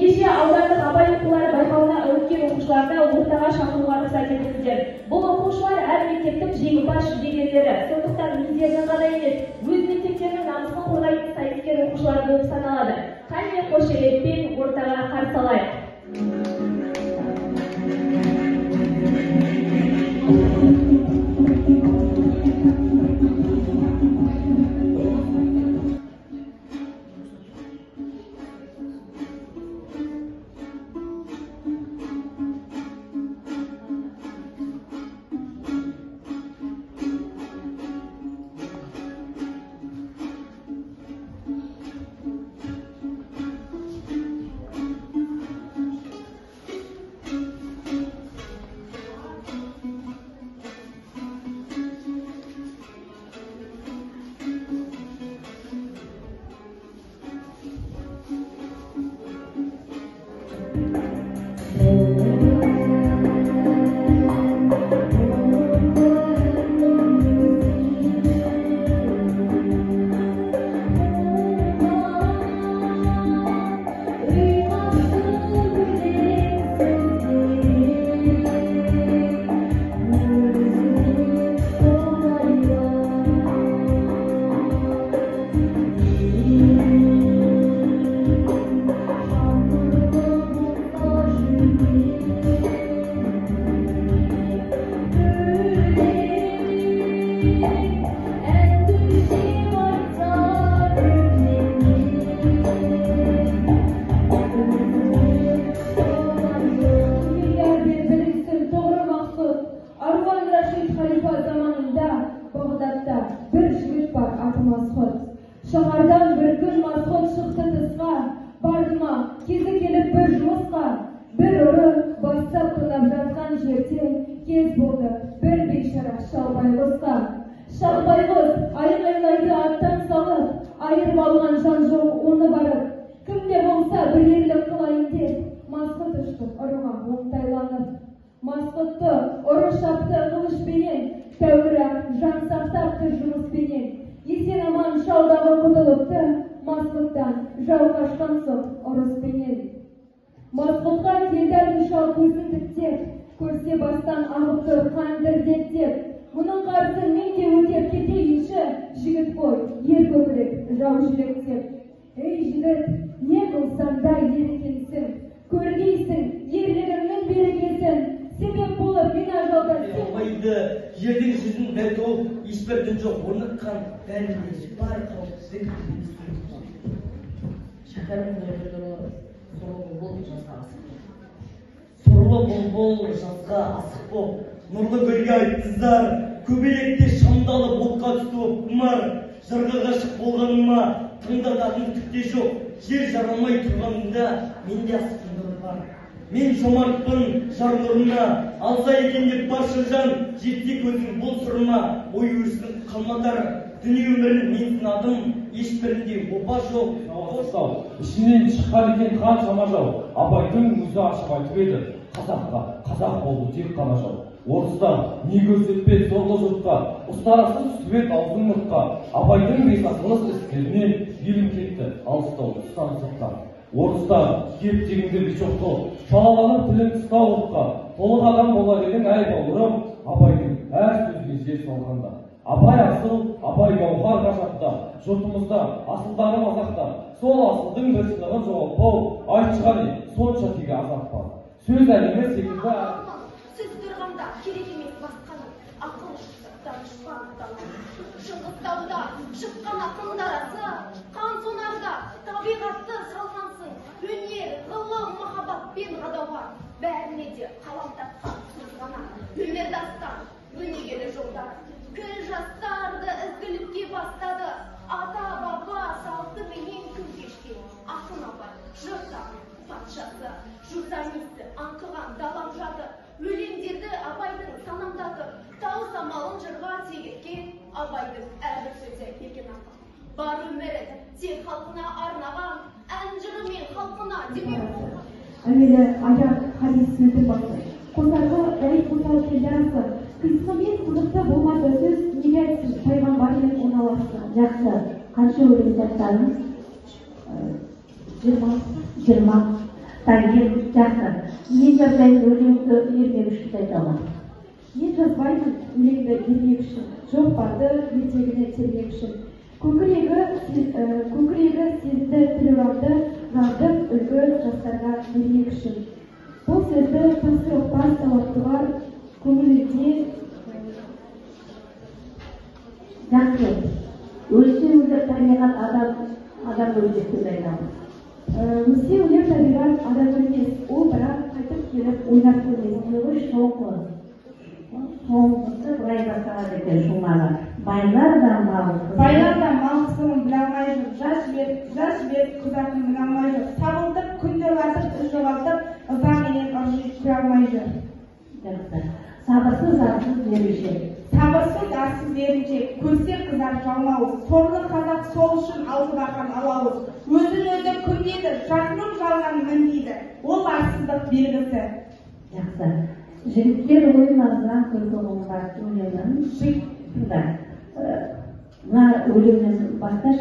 ендеше аудандық абай оқулары байқауына үміткер оқушыларды ортаға шақыруға рұқсат етіңіздер. Бұл оқушылар әр мектептің жеңімпаз жүлдегерлері. Сондықтан өздерінің ғана емес, өз мектептерінің намысын қорғайтын сайыскер оқушылар болып саналады. Қане қошеметпен ортаға қарсы алайық. Шаһардан bir gün mazhut çıktı tısqa, bardıma, kezi kelip bir жұмысқа, bir ұры бастап тонап жатқан жерде кез болды bir бейшара Шалбайғызға. Шалбайғыз айғайлайды аттан салып, айырып алған жан жоқ оны барып, кімде болса білерлік қылайын деп, mazhut ұшты ұрыға оңтайланып. Mazhutты ұры шапты қылышпенен, тәуірі жан сақтапты жұмыспенен. Есен аман шалдағы құтылыпты, Mazhuttan жау қашқан соң ұрыспенен. Mazhutқа келді шал көзін тіктеп, көрсе бастан ағып тұр қан дірдектеп. Мұның қарсы мен де өтеп кетейінші, жігіт қой, ер көкірек, жау жүректеп. Ей жігіт, не қылсаң да ер екенсің, көргейсің, ерлігіңнің берекесін. Себеп болып мен ажалдасын. Абайды ердің жүзін бәтол, ешбірдің жоқ орныққан бәрінде бар қауіпсіздік. Шәкәрімді сорлы бұлбұл жазға асық боп, Нұрлы гүлге айтқыздар, көбелекте шамдалы ботқа тұтып құмар. Жырға ғашық болғаныма тыңдататын түкте жоқ. Жер жарамай тұрғанымда менде асқындығы бар. Мен жомартпын жар нұрына, алса екен деп баршы жан, жетсе көзің бұл сұрыма, ой өрісінің қалматар. Дүние өмірін мен сынадым, ешбірінде опа жоқ. Ішінен шыққан екен қаншама жау, Абайдың өзі ашып айтып еді, қазаққа қазақ болды тек қана жау. Орыстан не көрсетпе сорлы жұртқа, ұстарасыз түбет аузын мұртқа. Абайдың бейсақылық істерінен елім кетті, алыстау ұстан сыртқа. Орыстан кептегіңді бейшоқты, шалаланып тілін тұста ұртқа. Толық адам болар едің әй бауырым, Абайдың әр сөзге жер салғанда. Абай асыл, Абай гауһар ғажапта, жұртымызда асылдары мазақта. Сол асылдың бір сынығын жоғалтпау, айтшыған сонша тегі азап бар. Сөз әлемі секілді Сөз тұрғанда керек емес басқаның, ақыл шықсықтан шықпан Шыңғыстауда шыққан ақындар асы, қан сонарда табиғатты салғансың. Өнер, ғылым, махаббатпен ғадауға, бәріне де қалам тапқан сөз ғана. Өмір дастан, өнегелі жолдар, күн жастарды ізгілікке бастады. Ата баба салты менен күн кешкен, ақын Абай, жұрттың патшасы, журналисті аңқыған далам жады. Өлеңдерді Абайдың санамдады, тау самалын жырға тегеткен Абайдың әрбір сөзі екен ақын. Бар өмірін тек халқына арнаған, ән жырымен халқына демек болған. Әмелі аяқ хадис сөзі басы, қосарға әй қосал келдірасы, қысқы мен қызықты болмады сөз неге айтсын, пайғамбармен оналасты. Жақсы, қанша өлең жаттадыңыз? 20. Таңгер жақсы. Мен жазбаймын өлеңді ермек үшін айта аламын. Мен жазбаймын өлеңді ермек үшін, жоқ барды ертегіні термек үшін. Көкірегі сезді тілурамды, жардым үлгі жастарға бермек үшін. Бұл сөзді тасыр ұқпас талаптылар көңілінде Жақсы. Өлсе өлер табиғат адам өлмес деп айтамыз. Өлсе өлер табиғат адам өлмес, ол бірақ қайтып келіп ойнап көрмес. Неғой шоқы. Соңғысы былай басталады екен шумағы. Байлар да мал қысырын біле алмай жүр, жас жібер күзатын біле алмай жүр, табылдып күндер батып үз жоғалтып, ыза менен ыржи көре алмай жүр. Жақсы. Сабырсыз арсыз беруші. Сабырсыз арсыз беруші, көрсе қызар жалмауыз, сорлы қазақ сол үшін аузы бақан алауыз, өзін өзі күндейді, жақының жалған міндейді, ол арсыздық белгісі. Жақсы. Жігіттер ойын азынан күлкі қылған өлеңін тыңда. Мына өлеңнен басташ,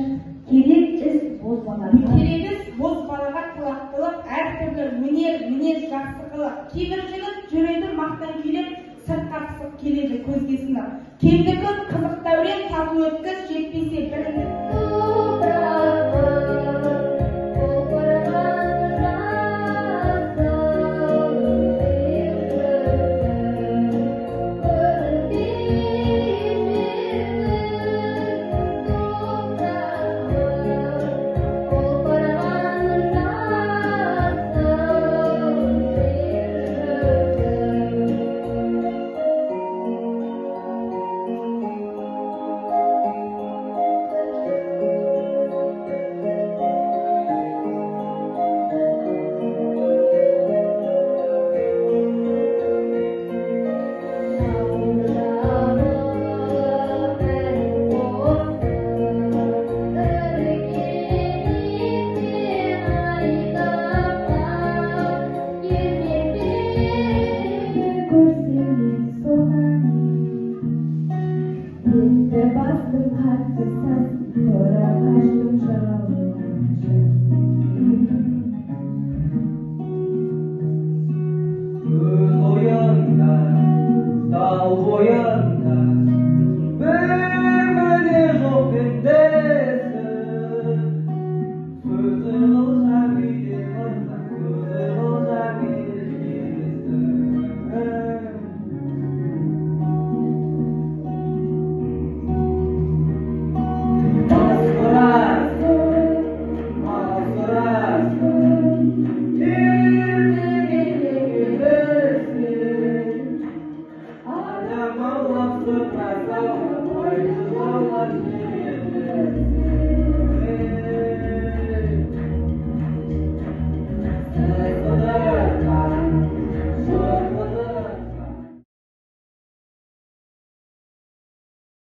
керек іс бозбалаға қылақтылық, әртүрлі мінез жақсы қылық. Кейбір жігіт жүреді мақтан күйлеп, сыртқа пысып келеді көзге сынып. Кемдігі қызық дәурен, тату өткіз жетпесе бірініп.